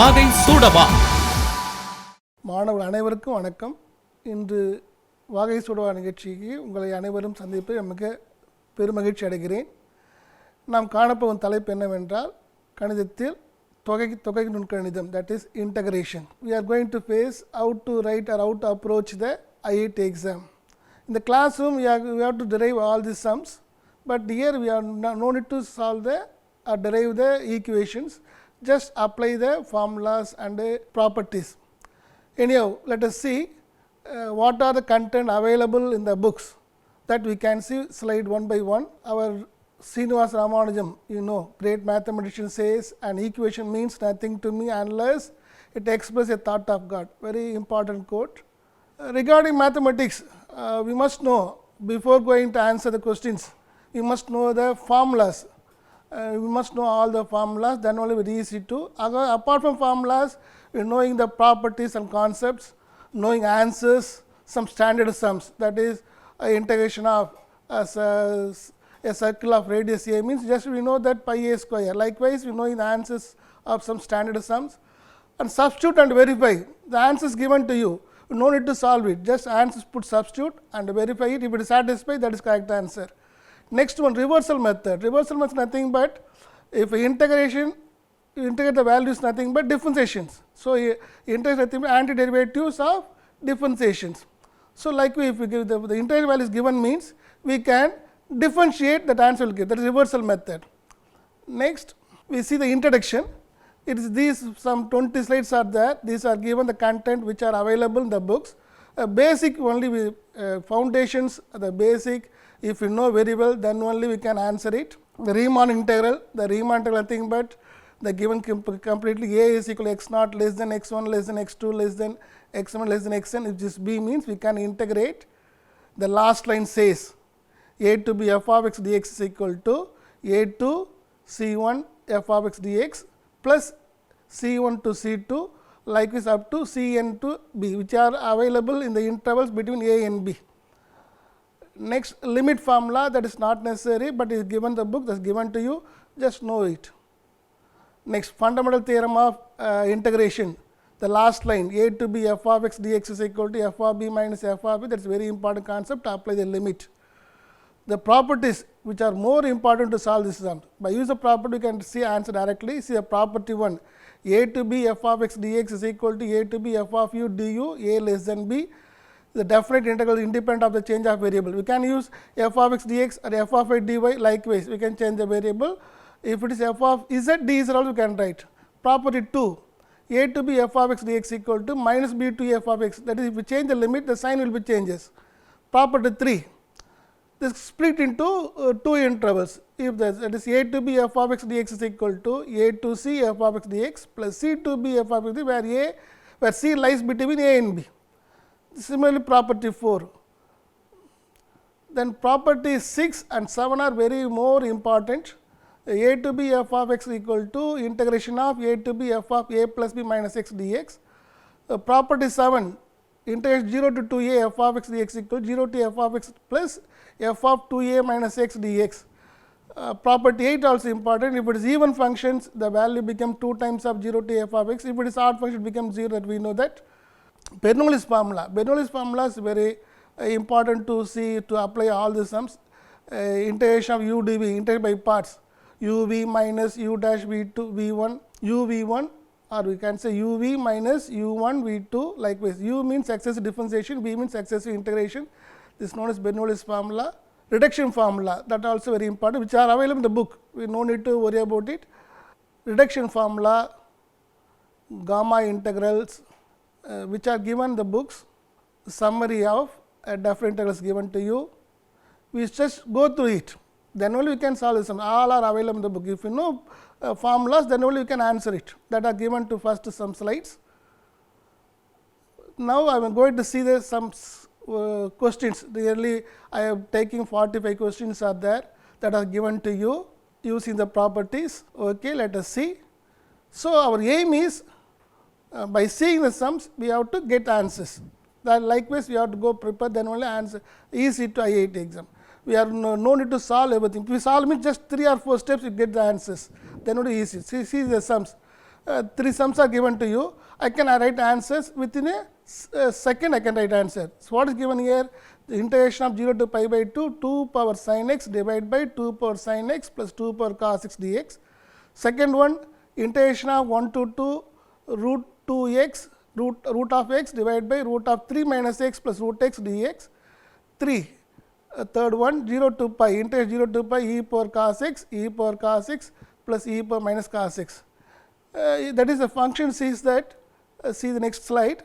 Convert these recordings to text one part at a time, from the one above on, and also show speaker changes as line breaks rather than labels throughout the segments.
வாகை சூடவா.
மாணவர்கள் அனைவருக்கும் வணக்கம். இன்று வாகை சூடவா நிகழ்ச்சிக்கு உங்களை அனைவரும் சந்திப்பு மிக பெருமகிழ்ச்சி அடைகிறேன். நாம் காணப்போகும் தலைப்பு என்னவென்றால் கணிதத்தில் தொகை நுண்கணிதம், that is integration. We are going to face how to write or how to approach the IIT exam. In the classroom we have to derive all the sums, but here we are no need to solve the or derive the equations, just apply the formulas and the properties. Anyhow, let us see what are the content available in the books, that we can see slide one by one. Our Srinivas Ramanujam, great mathematician, says an equation means nothing to me unless it expresses a thought of God. Very important quote. Regarding mathematics, we must know, before going to answer the questions, we must know the formulas. We must know all the formulas, then only very easy to. Apart from formulas, knowing the properties and concepts, knowing answers, some standard sums, that is integration of a circle of radius a means just we know that pi a square. Likewise, we know the answers of some standard sums, and substitute and verify the answers given to you. No need to solve it, just answers put substitute and verify it. If it is satisfied, that is correct answer. Next one, reversal method. Reversal method is nothing but if integration, you integrate the values nothing but differentiations. So integrate nothing but antiderivatives of differentiations. So likewise, if we give the integral value is given means we can differentiate, that answer will give. That is reversal method. Next, we see the introduction. It is these some 20 slides are there. These are given the content which are available in the books. Basic only foundations, the basic. If you know very well, then only we can answer it. The Riemann integral, nothing but the given completely a is equal to x naught less than x1 less than x2 less than x1 less than xn. If this b means we can integrate. The last line says a to b f of x dx is equal to a to c1 f of x dx plus c1 to c2, likewise up to cn to b, which are available in the intervals between a and b. Next, limit formula, that is not necessary, but is given the book, that is given to you, just know it. Next, fundamental theorem of integration, the last line a to b f of x dx is equal to f of b minus f of b, that is very important concept to apply the limit. The properties which are more important to solve this sum. By use of property, you can see answer directly. See the property 1, a to b f of x dx is equal to a to b f of u du, a less than b. The definite integral is independent of the change of variable. We can use f of x dx or f of y dy. Likewise, we can change the variable. If it is f of z, dz also we can write. Property 2, a to b f of x dx equal to minus b to f of x. That is, if we change the limit, the sign will be changes. Property 3, this split into two intervals. If that is a to b f of x dx is equal to a to c f of x dx plus c to b f of x dx, where c lies between a and b. Similarly, property 4. Then property 6 and 7 are very more important. A to b f of x equal to integration of a to b f of a plus b minus x dx. Property 7, integration 0 to 2a f of x dx equal to 0 to f of x plus f of 2a minus x dx. Property 8 also important. If it is even functions, the value become 2 times of 0 to f of x. If it is odd function, it becomes 0, that we know that. Bernoulli's formula. Bernoulli's formula is very important to see, to apply all the sums. Integration of u dv, integrated by parts, uv minus u dash v2 v1, uv1, or we can say uv minus u1 v2. Likewise, u means excessive differentiation, v means excessive integration. This is known as Bernoulli's formula. Reduction formula, that also very important, which are available in the book. We no need to worry about it. Reduction formula, gamma integrals, which are given in the books. Summary of definite integrals given to you. We just go through it, then only we can solve this. All are available in the book. If you know formulas, then only you can answer it. That are given to first some slides. Now I am going to see the some questions. Really, I am taking 45 questions are there that are given to you using the properties. Okay, let us see. So our aim is by seeing the sums, we have to get answers. That likewise, we have to go prepare, then only answer easy to IIT exam. We are no need to solve everything. If we solve it just 3 or 4 steps, you get the answers. Then only easy. See the sums. Three sums are given to you. I can write answers within a second. I can write answer. So what is given here? The integration of 0 to pi by 2, 2 power sin x divided by 2 power sin x plus 2 power cos x dx. Second one, integration of 1 to 2 root 2x root of x divided by root of 3 minus x plus root x dx. 3. Third one, 0 to pi, integration 0 to pi e power cos x plus e power minus cos x. That is the function says that, see the next slide,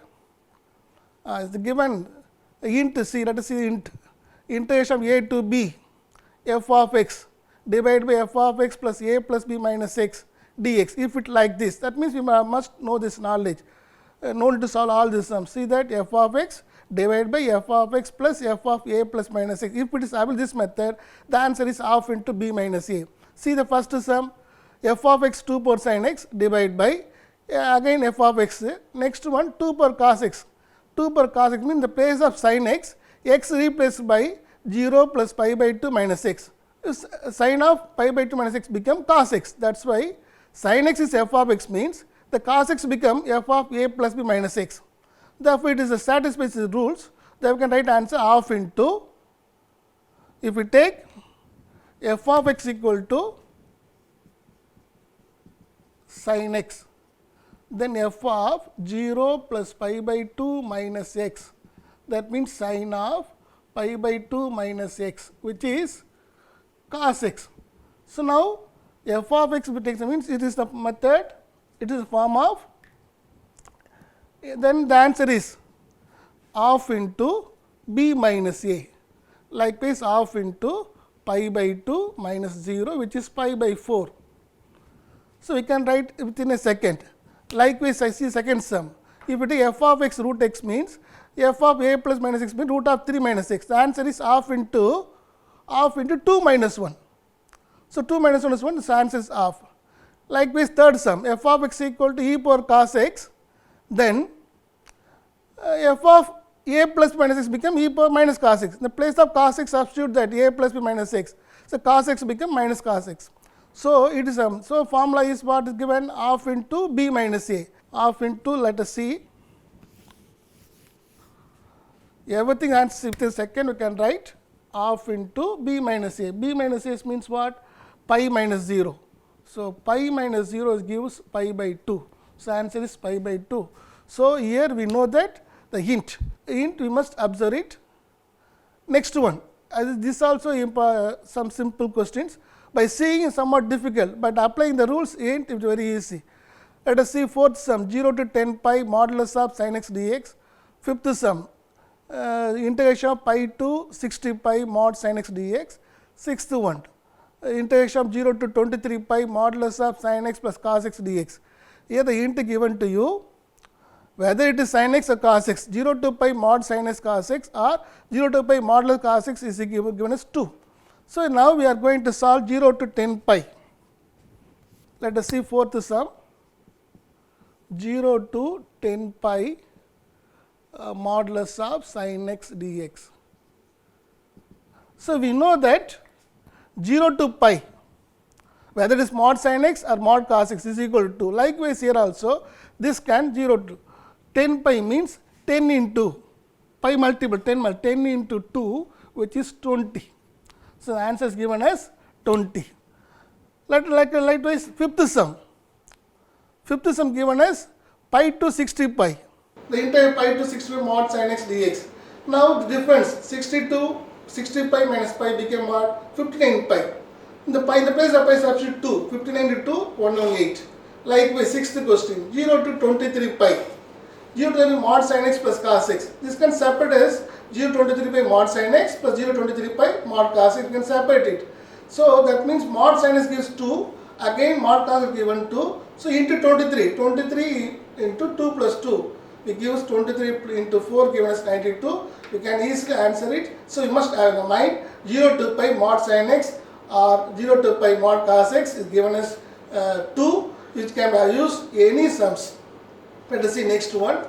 is the given int c, let us see int, integration of a to b f of x divided by f of x plus a plus b minus x dx. If it like this, that means we must know this knowledge, no need to solve all this sums. See that f of x divided by f of x plus f of a plus minus x. If it is able this method, the answer is half into b minus a. See the first sum, f of x 2 power sin x divided by again f of x. Next one 2 power cos x. 2 power cos x means in the place of sin x, x replaced by 0 plus pi by 2 minus x. Sin of pi by 2 minus x become cos x. That is why sin x is f of x means the cos x become f of a plus b minus x. Therefore, it is a satisfies the rules. Then we can write answer half into, if we take f of x equal to sin x, then f of 0 plus pi by 2 minus x, that means sin of pi by 2 minus x, which is cos x. So, now f of x we take means it is the method, it is the form of, then the answer is half into b minus a, likewise half into pi by 2 minus 0, which is pi by 4. So, we can write within a second. Likewise, I see second sum. If it is f of x root x means f of a plus minus x means root of 3 minus x. The answer is half into 2 minus 1. So, 2 minus 1 is 1, the answer is half. Likewise, third sum, f of x equal to e power cos x, then f of a plus minus x become e power minus cos x. In the place of cos x, substitute that a plus b minus x. So, cos x become minus cos x. So, it is so formula is what is given, half into b minus a, half into, let us see, everything answers within a second we can write half into b minus a. B minus a means what? Pi minus 0. So, pi minus 0 gives pi by 2. So, answer is pi by 2. So, here we know that the hint we must observe it. Next one, this also some simple questions. By seeing is somewhat difficult, but applying the rules it is very easy. Let us see fourth sum, 0 to 10 pi modulus of sin x dx. Fifth sum, integration of pi to 60 pi mod sin x dx. Sixth one, integration of 0 to 23 pi modulus of sin x plus cos x dx. Here the hint given to you, whether it is sin x or cos x, 0 to pi mod sin x cos x or 0 to pi modulus cos x is given as 2. So, now we are going to solve 0 to 10 pi. Let us see fourth sum, 0 to 10 pi modulus of sin x dx. So, we know that 0 to pi, whether it is mod sin x or mod cos x is equal to 2. Likewise, here also this can 0 to 10 pi means 10 into pi multiple 10 into 2, which is 20. So, the answer is given as 20. Likewise, fifth sum given as pi to 60 pi, the entire pi to 60 pi mod sin x dx. Now, the difference 60 to 60 pi minus pi became what? 59 pi. In the place of pi substitute 2, 59 to 2, 118. Likewise, sixth question, 0 to 23 pi, 0 to 23 mod sin x plus cos x. This can separate as 0 to 23 pi mod sin x plus 0 to 23 pi mod cos x, you can separate it. So, that means mod sin x gives 2, again mod cos x given 2. So, into 23 into 2 plus 2, it gives 23 into 4 given as 92. You can easily answer it. So, you must have in mind 0 to pi mod sin x or 0 to pi mod cos x is given as 2, which can be used any sums. Let us see next one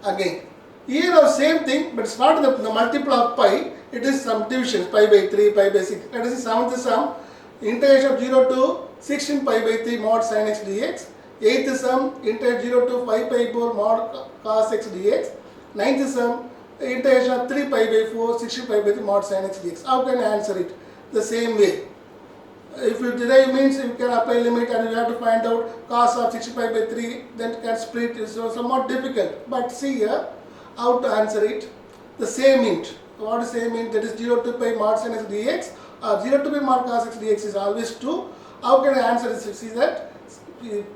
again. Here are same thing, but it is not the multiple of pi, it is some divisions, pi by 3, pi by 6. Let us see seventh sum, integration of 0 to 16 pi by 3 mod sin x dx. 8th sum, integrate 0 to 5 pi 4 mod cos x dx. 9th sum, integration of 3 pi by 4, 60 pi by 3 mod sin x dx. How can you answer it? The same way. If you derive means you can apply limit and you have to find out cos of 60 pi by 3, then can split is somewhat difficult. But see here how to answer it. The same int. What is same int? That is 0 to pi mod sin x dx or 0 to pi mod cos x dx is always 2. How can I answer this? See that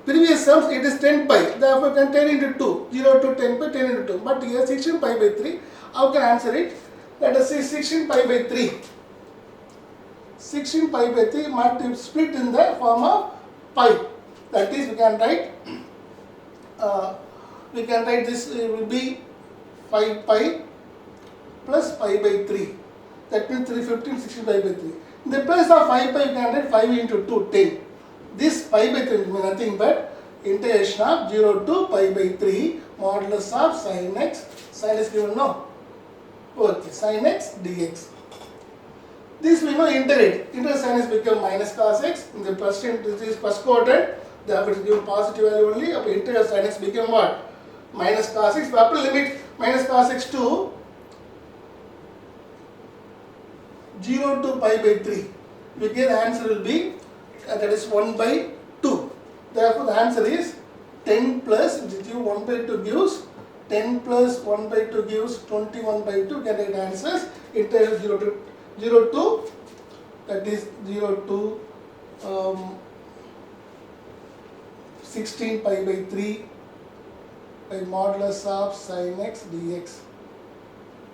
previous sums it is 10 pi. Therefore can 10 into 2. 0 to 10 pi 10 into 2. But here 16 pi by 3. How can I answer it? Let us see 16 pi by 3. 16 pi by 3 must be split in the form of pi. That is we can write this will be 5 pi plus pi by 3. That means 315 16 pi by 3. In the place of 5 pi you can write 5 into 2 10. This pi by 3 means nothing but integration of 0 to pi by 3 modulus of sin x. Sin is given now. Okay, sin x dx. This we know integrate. Integral sin x become minus cos x. In the first this is first quadrant. Therefore it is given positive value only. Integral sin x become what? Minus cos x. Upper limit minus cos x to 0 to pi by 3. We get the answer will be that is 1 by 2. Therefore the answer is 10 plus 1 by 2 gives 10 plus 1 by 2 gives 21 by 2. Get the answers. Integral 0 to that is 0 to 16 pi by 3 by modulus of sin x dx.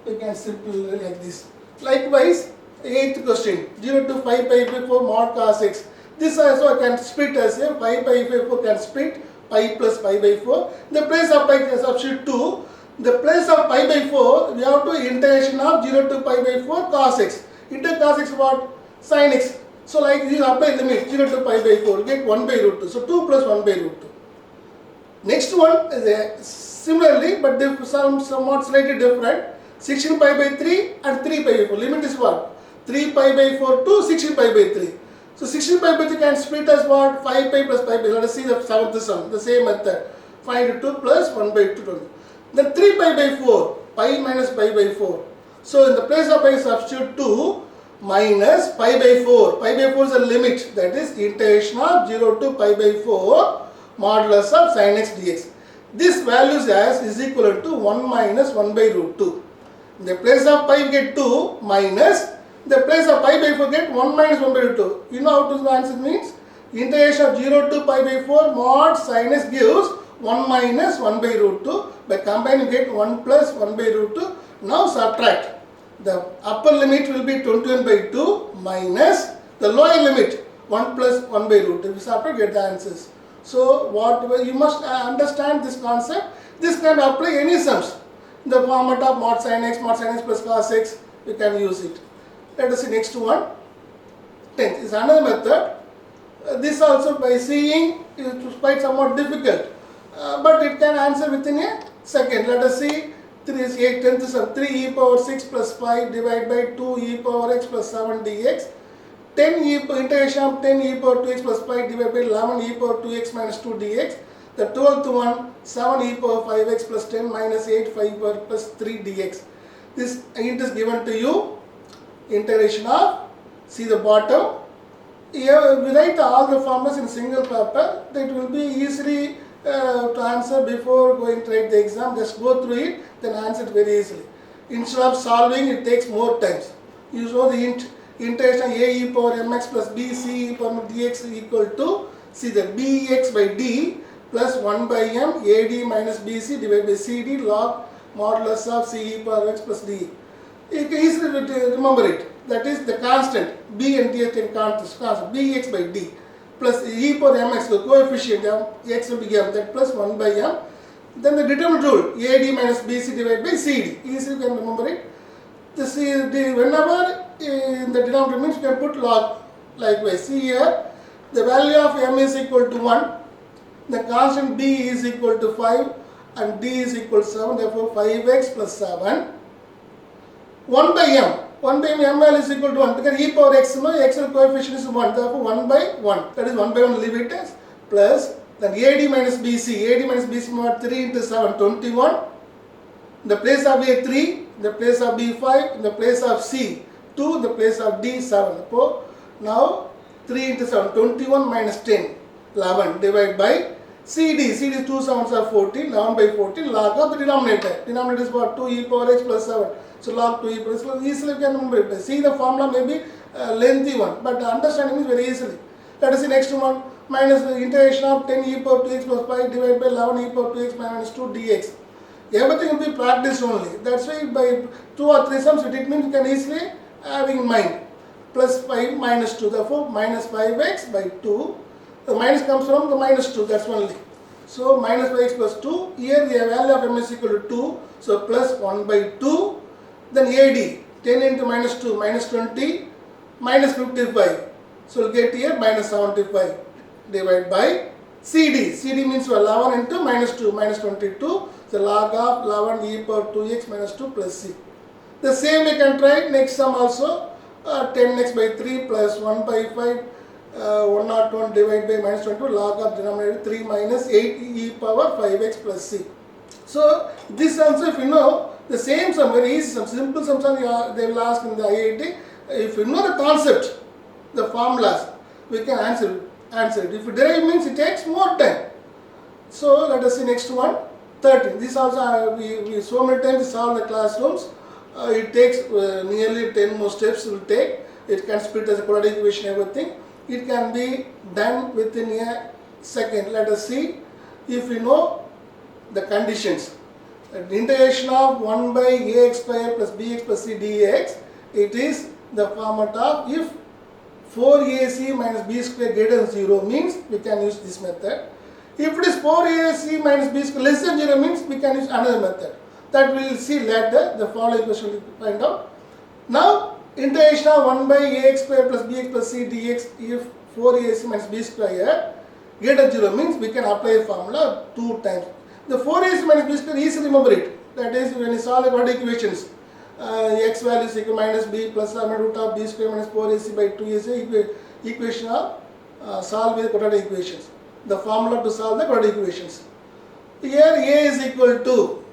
We can simply like this. Likewise, 8th question 0 to 5 pi by 4 mod cos x. This also can split as a 5 pi by 4 can split pi plus pi by 4. The place of pi can substitute 2. The place of pi by 4 we have to integration of 0 to pi by 4 cos x. Into cos x what? Sin x. So like you apply limit 0 to pi by 4 get 1 by root 2. So 2 plus 1 by root 2. Next one is a similarly but somewhat slightly different. 16 pi by 3 and 3 pi by 4. Limit is what? 3 pi by 4 to 16 pi by 3. So 16 pi by 3 can split as what? 5 pi plus pi by. Let us see the seventh sum. The same method. Find 2 plus 1 by 2. Then 3 pi by 4. Pi minus pi by 4. So in the place of pi substitute 2 minus pi by 4. Pi by 4 is a limit. That is integration of 0 to pi by 4 modulus of sin x dx. This values as is equal to 1 minus 1 by root 2. In the place of pi we get 2 minus the place of pi by 4 get 1 minus 1 by root 2. You know how to answer means integration of 0 to pi by 4 mod sin x gives 1 minus 1 by root 2. By combining you get 1 plus 1 by root 2. Now subtract. The upper limit will be 21 by 2 minus the lower limit 1 plus 1 by root 2. If you subtract get the answers. So what you must understand this concept. This can apply any sums. In the format of mod sin x plus cos x we can use it. Let us see next one. 10th is another method. This also by seeing is quite somewhat difficult, but it can answer within a second. Let us see 3 is 8 10th sum 3 e power 6 plus 5 divided by 2 e power x plus 7 dx. 10 e integration of 10 e power 2x plus 5 divided by 11 e power 2x minus 2 dx. The 12th one 7 e power 5x plus 10 minus 8 5 power plus 3 dx. This int is given to you. Integration of, see the bottom. Here we write all the formulas in single paper. That will be easily to answer before going to write the exam. Just go through it, then answer it very easily. Instead of solving, it takes more times. You show the integration a e power mx plus b c e power dx equal to, see the bx by d plus 1 by m ad minus bc divided by cd log modulus of c e power x plus d. You can easily remember it. That is the constant b and d can constant bx by d plus e power mx, the coefficient x will be m, that plus 1 by m. Then the determinant rule ad minus bc divided by cd. Easily you can remember it. This is whenever in the denominator means you can put log. Likewise, see here the value of m is equal to 1. The constant b is equal to 5 and d is equal to 7. Therefore 5x plus 7. 1 by m. 1 by m value is equal to 1 because e power x, no, x coefficient is 1. Therefore 1 by 1. That is 1 by 1 leave it as plus Then AD minus BC. AD minus BC what? 3 into 7, 21. In the place of A, 3. In the place of B, 5. In the place of C, 2. In the place of D, 7. So, now 3 into 7, 21 minus 10, 11 divided by CD. CD 2 sevens are 14, 11 by 14, log of the denominator. Denominator is what? 2 e power x plus 7. So log 2 e power x. So easily we can remember it. See, the formula may be a lengthy one, but understanding is very easily. Let us see next one. Minus the integration of 10 e power 2x plus 5 divided by 11 e power 2x minus 2 dx. Everything will be practiced only. That's why by 2 or 3 sums it means you can easily have in mind. Plus 5 minus 2. Therefore, minus 5x by 2. The minus comes from the minus 2. That's only. So, minus 5x plus 2. Here the value of m is equal to 2. So, plus 1 by 2. Then AD. 10 into minus 2. Minus 20. Minus 55. So, we'll get here minus 75. Divided by CD. CD means 11 into minus 2. Minus 22. So, log of 11 e power 2x minus 2 plus c. The same we can try next sum also. 10x by 3 plus 1 by 5, 101 divided by minus 22, log of denominator 3 minus 8 e power 5x plus c. So, this also if you know, the same sum, very easy sum, simple sums they will ask in the IIT. If you know the concept, the formulas, we can answer it. If you derive means it takes more time. So, let us see next one, 13. This also we so many times solve in the classrooms. It takes nearly 10 more steps will take. It can split as a quadratic equation, everything. It can be done within a second. Let us see if we know the conditions. The integration of 1 by ax square plus bx plus c dx, it is the format of if 4ac minus b square greater than 0 means we can use this method. If it is 4ac minus b square less than 0 means we can use another method. That we will see later, the following question will find out. Now, integration of 1 by ax square plus bx plus c dx if 4ac minus b square greater than 0 means we can apply the formula 2 times. The 4ac minus b square, easily remember it. That is when you solve the quadratic equations, x value is equal to minus b plus root of b square minus 4ac by 2ac equation of solve with quadratic equations. The formula to solve the quadratic equations. Here a is equal to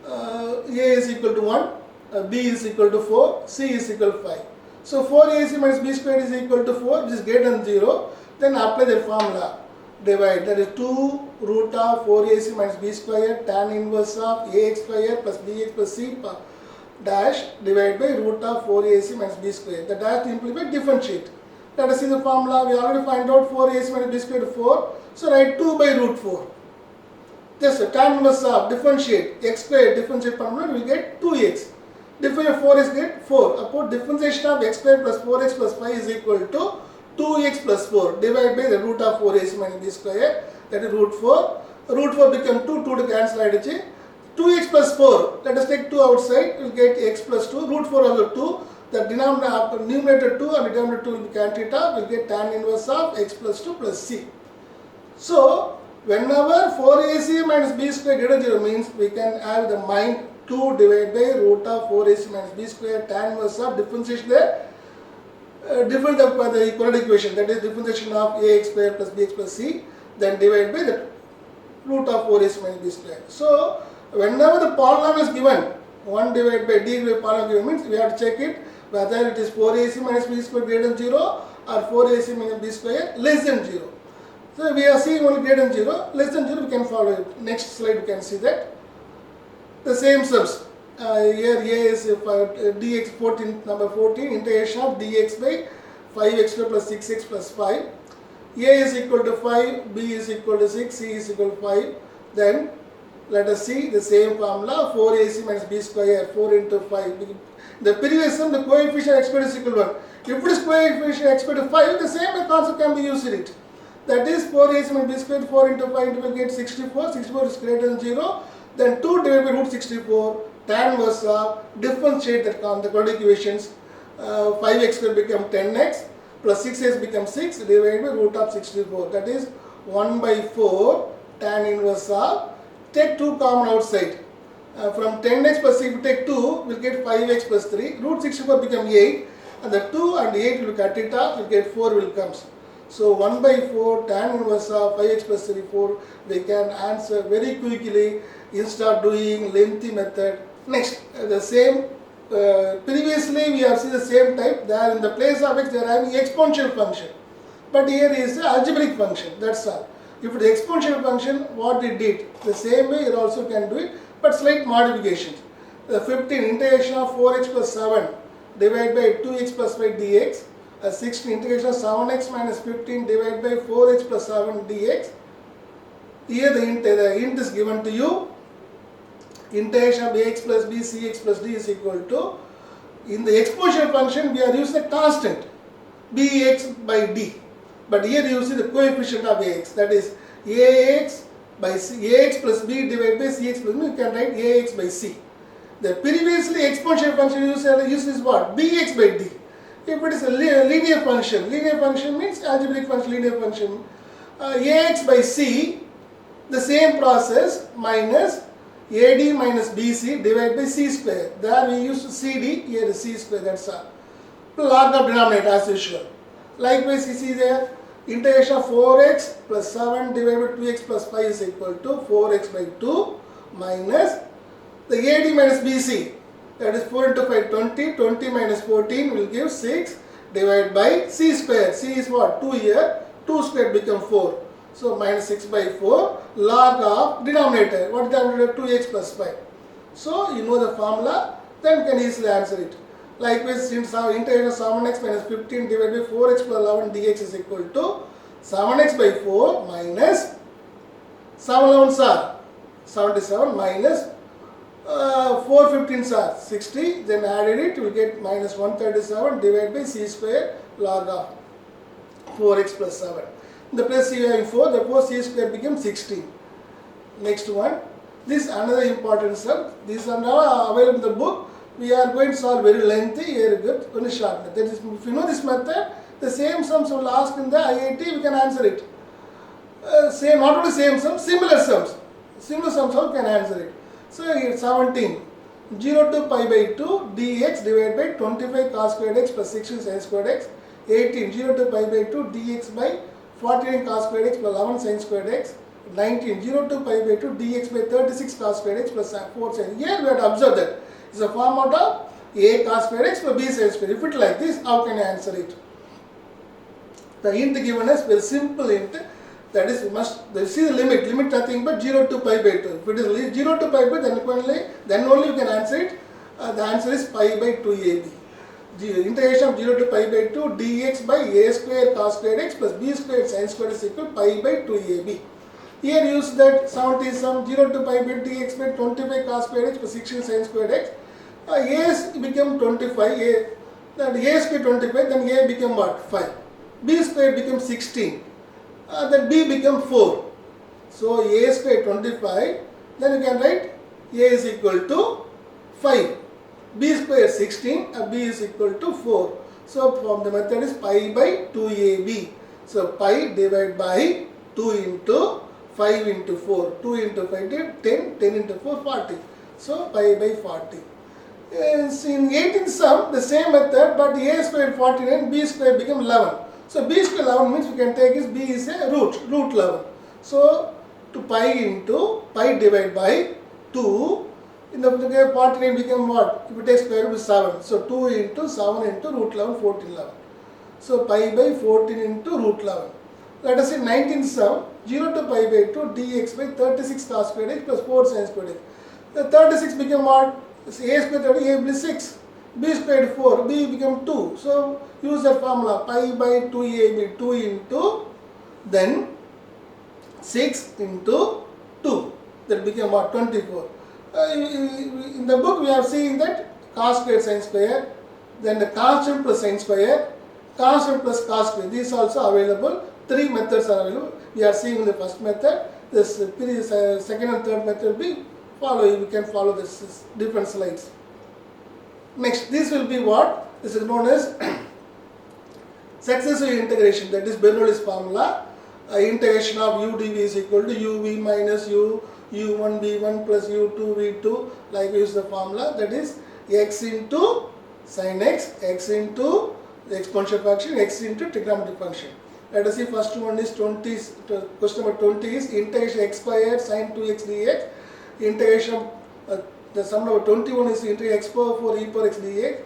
a is equal to 1, b is equal to 4, c is equal to 5. So 4ac minus b square is equal to 4, which is greater than 0. Then apply the formula. Divide, that is 2 root of 4ac minus b square tan inverse of ax square plus bx plus c dash divided by root of 4ac minus b square. The dash to implement differentiate. Let us see the formula. We already find out 4ac minus b square to 4. So write 2 by root 4. Just tan inverse of differentiate x square differentiate formula, we will get 2x. Differentiate 4x get 4. Upon differentiation of x square plus 4x plus 5 is equal to 2x plus 4 divided by the root of 4ac minus b square, that is root 4. Root 4 become 2 to cancel it. 2x plus 4, let us take 2 outside, we will get x plus 2. Root 4 also 2. The denominator numerator 2 and the denominator 2 will be cancelled out. We will get tan inverse of x plus 2 plus c. So, whenever 4ac minus b square greater than 0 means we can have the mind 2 divided by root of 4ac minus b square tan inverse of differentiation there. Different the quadratic equation, that is differentiation of ax square plus bx plus c, then divided by the root of 4ac minus b square. So, whenever the polynomial is given, 1 divided by d by polynomial given means we have to check it whether it is 4ac minus b square greater than 0 or 4ac minus b square less than 0. So, we are seeing only greater than 0, less than 0 we can follow it. Next slide we can see that. The same sums. Here a is dx 14, number 14, integration of dx by 5x square plus 6x plus 5. A is equal to 5, b is equal to 6, c is equal to 5. Then let us see the same formula, 4ac minus b square, 4 into 5. The previous sum, the coefficient x squared is equal to 1. If it is coefficient x squared to 5, the same concept can be used in it. That is 4ac minus b squared, 4 into 5 into will get 64. 64 is greater than 0. Then 2 divided by root 64, tan inverse of differentiate the quadratic equations. 5x squared become 10x plus 6x becomes 6 divided by root of 64. That is 1 by 4 tan inverse of, take 2 common outside. From 10x plus 6, if we take 2, we will get 5x plus 3. Root 64 become 8. And the 2 and 8 will cut it off, we will get 4 will comes. So 1 by 4 tan inverse of 5x plus 34, we can answer very quickly instead of doing lengthy method. Next, the same, previously we have seen the same type, there in the place of x they are having exponential function. But here is the algebraic function, that's all. If it is exponential function, what it did, the same way you also can do it, but slight modifications. The 15 integration of 4x plus 7 divided by 2x plus 5 dx. 16 integration of 7x minus 15 divided by 4x plus 7 dx. Here the int is given to you. Integration of ax plus b cx plus d is equal to, in the exponential function we are using the constant bx by d. But here you see the coefficient of ax, that is ax by c, ax plus b divided by cx plus b, you can write ax by c. The previously exponential function used is what? Bx by d. If it is a linear function means algebraic function, linear function, ax by c, the same process, minus ad minus bc divided by c square. There we use cd, here is c square, that's all. Log of denominator as usual. Likewise, you see there, integration of 4x plus 7 divided by 2x plus 5 is equal to 4x by 2 minus the ad minus bc, that is 4 into 5, 20, 20 minus 14 will give 6 divided by c square. C is what? 2 here, 2 square become 4. So minus 6 by 4 log of denominator. What is the denominator? 2x plus 5. So you know the formula, then you can easily answer it. Likewise, since our integration of 7x minus 15 divided by 4x plus 11 dx is equal to 7x by 4 minus 7 11s are 77 minus 4 15s are 60, then added it, you will get minus 137 divided by c square log of 4x plus 7. In the place you have 4, therefore c square becomes 16. Next one, this another important sum. These are now available in the book. We are going to solve very lengthy, here good, only short method. If you know this method, the same sums will ask in the IIT, we can answer it. Same, not only same sums, similar sums. Similar sums also can answer it. So here 17, 0 to pi by 2 dx divided by 25 cos squared x plus 16 sin squared x. 18, 0 to pi by 2 dx by 49 cos squared x plus 11 sin squared x. 19, 0 to pi by 2 dx by 36 cos squared x plus 4 sin. Here we have to observe that it's a form out of a cos squared x plus b sin squared. If it like this, how can I answer it? The int given us very simple int. That is, you see the limit nothing but 0 to pi by 2. If it is 0 to pi by, then only you can answer it. The answer is pi by 2ab. Integration of 0 to pi by 2 dx by a square cos squared x plus b squared sin squared is equal to pi by 2ab. Here use that 70 sum 0 to pi by dx by 25 cos squared x plus 16 sin squared x. A become 25, then a square 25, then a become what? 5. B square becomes 16. Then b become 4. So a square 25, then you can write a is equal to 5. B square 16, b is equal to 4. So from the method is pi by 2ab. So pi divided by 2 into 5 into 4. 2 into 5 10, 10 into 4 40. So pi by 40. In 18th sum, the same method, but a square 49, b square become 11. So b square 11 means we can take is b is a root 11. So to pi into pi divided by 2, in the 49 become what? If we take square root is 7. So 2 into 7 into root 11, 14, 11. So pi by 14 into root 11. Let us say 19th sum, 0 to pi by 2 dx by 36 cos squared x plus 4 sin squared x. The 36 become what? A square 30, a plus 6. B squared 4, b become 2. So use that formula, pi by 2ab, 2 into, then 6 into 2. That became what? 24. In the book we are seeing that cos squared sin square, then the constant plus sin square, constant plus cos square. These also available. 3 methods are available. We are seeing the first method. This second and third method will be we can follow this different slides. Next, this will be what? This is known as successive integration. That is Bernoulli's formula. Integration of u dv is equal to uv minus u1 v1 plus u2 v2. Like we use the formula, that is x into sin x, x into the exponential function, x into trigonometric function. Let us see, first one is 20, question number 20 is integration x squared sin 2x dx. Integration, the sum number 21 is integration x power 4 e power x dx.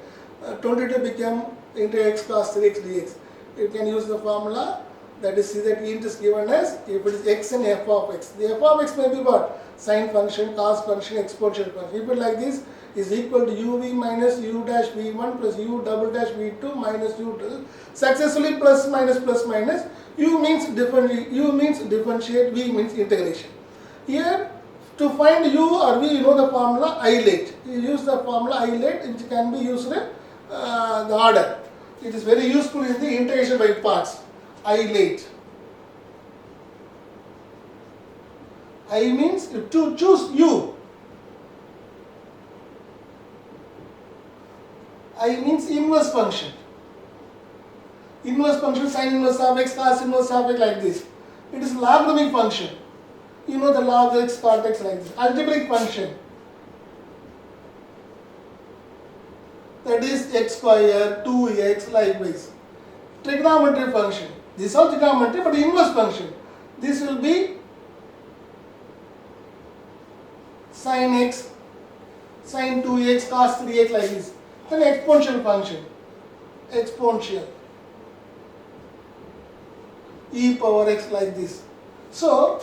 22 become integration x cos 3x dx. You can use the formula, that is, see that int is given as, if it is x and f of x. The f of x may be what? Sine function, cos function, exponential function. If it like this, is equal to uv minus u dash v1 plus u double dash v2 minus u successfully plus minus plus minus. U means differentiate, v means integration. Here, to find u or v, you know the formula isolate. You use the formula isolate, which can be used in the order. It is very useful in the integration by parts. Isolate. I means to choose u. I means inverse function. Inverse function, sin inverse of x, cos inverse of x, like this. It is logarithmic function. You know the log x, cot x, like this. Algebraic function. That is x square, 2x, likewise. Trigonometry function. This is all trigonometry, but inverse function. This will be sin x, sin 2x, cos 3x, like this. Then exponential function. Exponential. E power x, like this. So,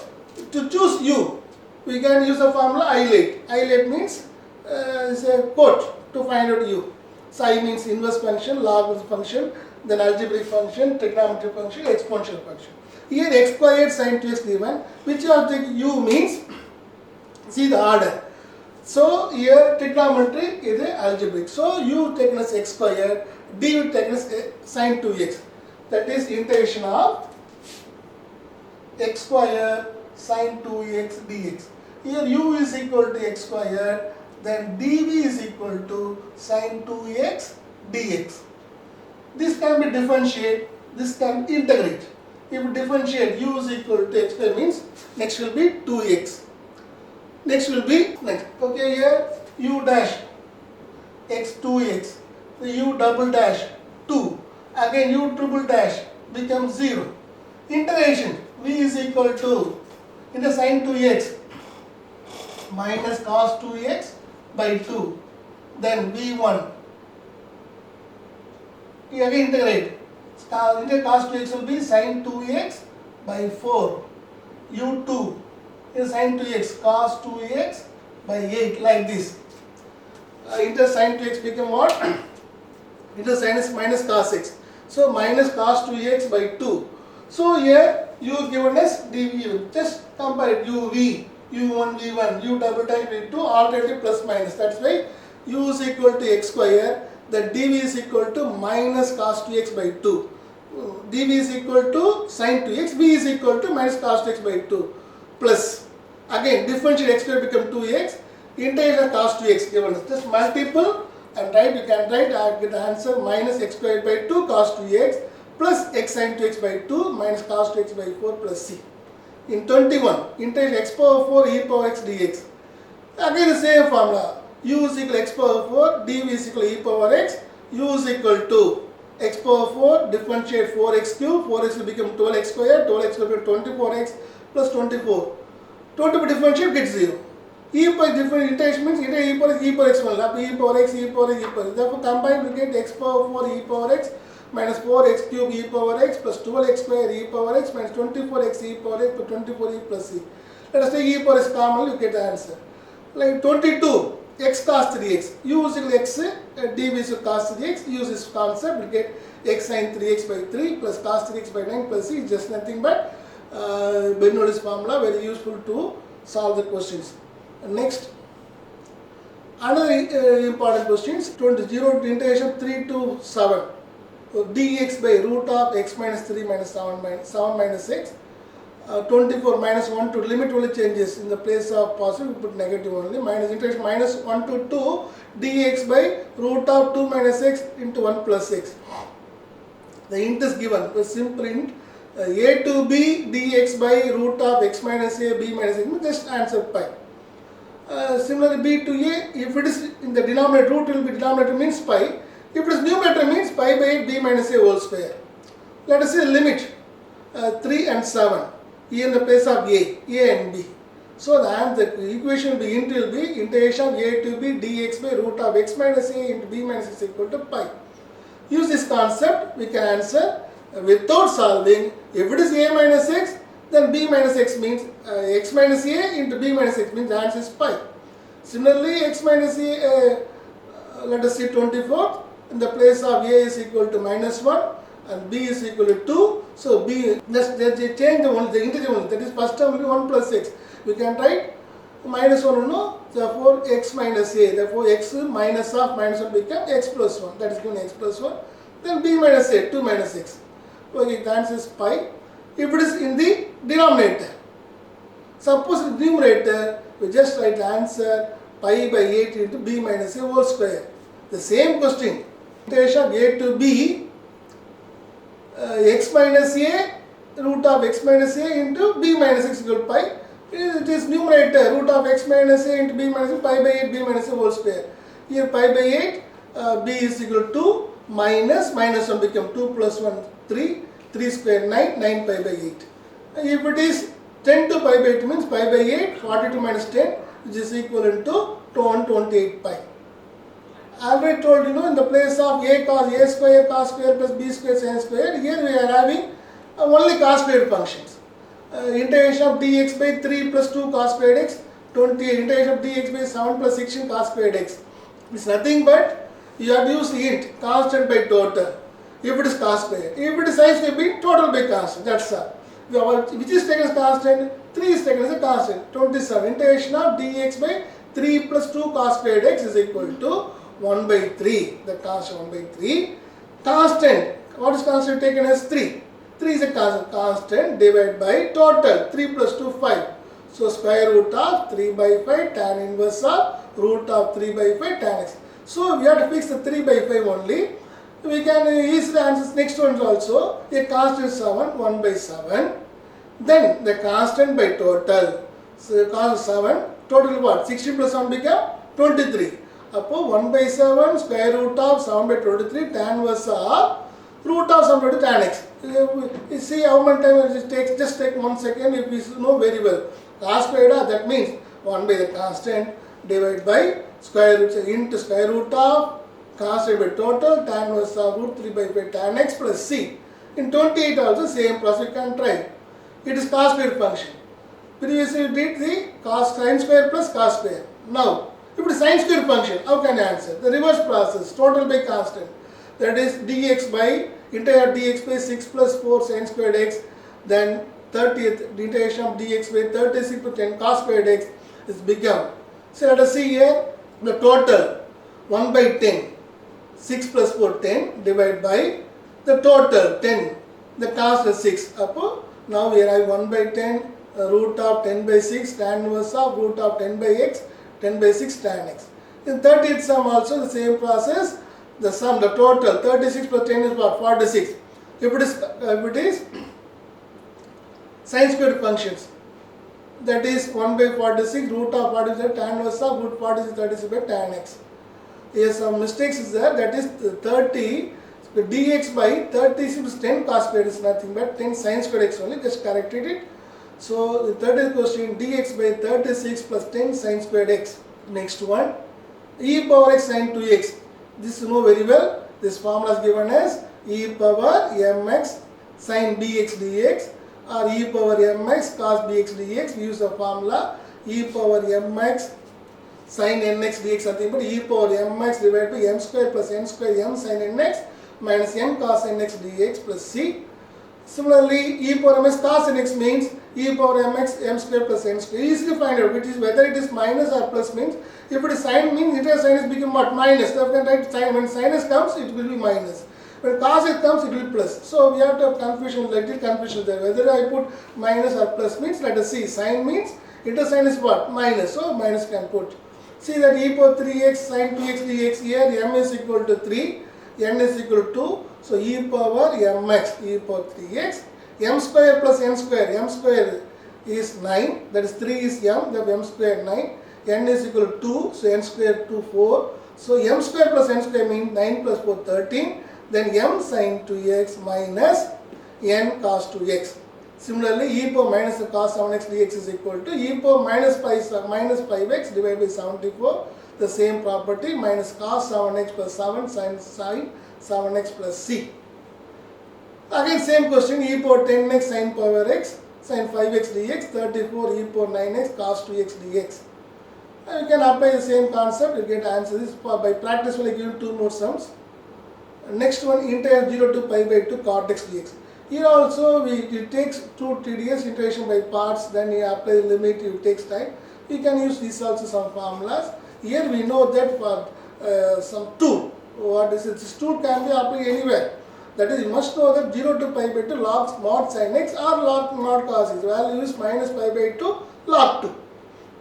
to choose u, we can use the formula isolate. Isolate means is a quote to find out u. Psi means inverse function, log function, then algebraic function, trigonometric function, exponential function. Here x squared sin 2x given, which of the u means, see the order. So here trigonometry is a algebraic. So u taken as x squared, d taken as sin 2x. That is integration of x squared sin 2x dx. Here u is equal to x squared, then dv is equal to sin 2x dx. This can be differentiate, this can integrate. If differentiate u is equal to x squared means next will be 2x. Next will be next. Okay, here u dash x 2x, the u double dash 2. Again u triple dash becomes 0. Integration v is equal to into sin 2x minus cos 2x by 2. Then v1. Here again integrate. Into cos 2x will be sin 2x by 4. u2 is sin 2x cos 2x by 8, like this. Into sin 2x become what? Into sin is minus cos x. So minus cos 2x by 2. So here u given as dvu. Just compare it, uv, u1, v1, u double dash v2, alternative plus minus. That's why u is equal to x square, the dv is equal to minus cos 2x by 2. dv is equal to sin 2x, v is equal to minus cos 2x by 2. Plus, again differentiate x square become 2x, integration cos 2x given us. Just multiple and write, you can write, get the answer minus x squared by 2 cos 2x plus x sin 2x by 2 minus cos 2x by 4 plus c. In 21, integration x power 4 e power x dx. Again the same formula, u is equal to x power 4, dv is equal to e power x, u is equal to x power 4, differentiate 4x cube, 4x will become 12x square, 12x will become 24x plus 24. 20 differentiate gets 0. E power different integration means e power x will e power x, e power x, e power x. Therefore combined we get x power 4 e power x minus 4x cube e power x plus 12x square e power x minus 24x e power x plus 24e plus c. Let us take e power x common, you get the answer. Like 22, x cos 3x, u is equal to x, dv is equal to cos 3x, use this concept, we get x sin 3x by 3 plus cos 3x by 9 plus c is just nothing but Bernoulli's formula, very useful to solve the questions. Next, another important questions, 0 to integration 3 to 7. dx by root of x minus 3 minus 7 minus x. 24 minus 1 to limit only changes, in the place of positive we put negative only, minus integration minus 1 to 2 dx by root of 2 minus x into 1 plus x. The int is given, the simple int a to b dx by root of x minus a b minus a, just answer pi. Similarly b to a, if it is in the denominator, root will be denominator means pi. If it is numerator means pi by 8 b minus a whole square. Let us see the limit. 3 and 7 in the place of a and b. So the equation will be integration of a to b dx by root of x minus a into b minus x equal to pi. Use this concept, we can answer without solving. If it is a minus x, then b minus x means x minus a into b minus x means the answer is pi. Similarly, x minus a, let us see 24, in the place of a is equal to minus 1 and b is equal to 2. So b, just change the integer only, that is first term will be 1 plus x. We can write minus 1, no, therefore x minus a, therefore x minus of minus 1 become x plus 1, that is given x plus 1. Then b minus a, 2 minus x. Okay, the answer is pi. If it is in the denominator, suppose in the numerator, we just write the answer pi by 8 into b minus a whole square. The same question, integration of a to b, x minus a, root of x minus a into b minus x equal to pi. It is numerator, root of x minus a into b minus a, pi by 8 b minus a whole square. Here pi by 8, b is equal to 2 minus 1 become 2 plus 1, 3, 3 square 9, 9 pi by 8. If it is 10 to pi by 8 means pi by 8, 42 minus 10, which is equivalent to 128 pi. I already told you, in the place of a cos a square cos square plus b square sin square, here we are having only cos squared functions. Integration of dx by 3 plus 2 cos squared x, 28, integration of dx by 7 plus 16 cos squared x. It's nothing but you have used int, constant by total, if it is cos squared. If it is sin squared, be total by constant, that's all. Which is taken as constant? 3 is taken as a constant. 27. Integration of dx by 3 plus 2 cos squared x is equal to 1 by 3. The constant 1 by 3. Constant. What is constant taken as 3? 3 is a constant divided by total. 3 plus 2, 5. So square root of 3 by 5 tan inverse of root of 3 by 5 tan x. So we have to fix the 3 by 5 only. We can easily answer next one also. A constant 7, 1 by 7. Then the constant by total. So constant 7, total what? 16 plus 1 become 23. Upon 1 by 7 square root of 7 by 23 tan inverse of root of 7 by tan x. You see how much time it takes? Just take 1 second if you know very well. Cos squared, that means 1 by the constant divided by square root into square root of constant by total tan inverse of root 3 by 5 tan x plus c. In 28 also same process you can try. It is cos squared function. Previously you did the cos sin square plus cos square. Now if it is sin square function, how can you answer? The reverse process, total by constant. That is dx by integral dx by 6 plus 4 sin squared x. Then 30th integration of dx by 36 to 10 cos squared x is become. So let us see here the total 1 by 10. 6 plus 4, 10 divided by the total 10. The constant 6. Now we have 1 by 10 root of 10 by 6 tan inverse of root of 10 by x, 10 by 6 tan x. In 30th sum also the same process. The sum, the total 36 plus 10 is what? 46. If it is sin squared functions, that is 1 by 46 root of 46 tan inverse of root 46 36 by tan x. Here some mistakes is there, that is 30 dx by 36 10 cos squared is nothing but 10 sin squared x only, just corrected it. So the 30th question, dx by 36 plus 10 sin squared x. Next one, e power x sin 2x. This you know very well. This formula is given as e power mx sin bx dx or e power mx cos bx dx. We use the formula e power mx sin nx dx nothing but e power mx divided by m square plus n square m sin nx minus m cos nx dx plus c. Similarly, e power mx cos nx means e power mx m square plus n square. Easily find out which is whether it is minus or plus means. If it is sin means integral sinus become what? Minus. So we can write sin. When sinus comes, it will be minus. When cos it comes, it will be plus. So we have to have confusion, little confusion there. Whether I put minus or plus means, let us see. Sin means integral sin is what? Minus. So minus can put. See that e power 3x sin 2x dx here m is equal to 3, n is equal to 2. So e power mx, e power 3x, m square plus n square. M square is 9, that is 3 is m, that m square 9. N is equal to 2, so n square 2 4. So m square plus n square means 9 plus 4 13. Then m sin 2x minus n cos 2x. Similarly, e power minus the cos 7x dx is equal to e power minus 5x divided by 74. The same property, minus cos 7x plus 7 sin 7x plus c. Again same question, e power 10x sin power x sin 5x dx, 34 e power 9x cos 2x dx. You can apply the same concept, you get answer. This by practice will give two more sums. Next one, integral 0 to pi by 2 cot x dx. Here also it takes too tedious, integration by parts, then you apply the limit, it takes time. You can use these also some formulas. Here we know that for some tool, what is it? This tool can be applied anywhere. That is, you must know that 0 to pi by 2 log mod sin x or log mod cos x. Value is minus pi by 2 log 2.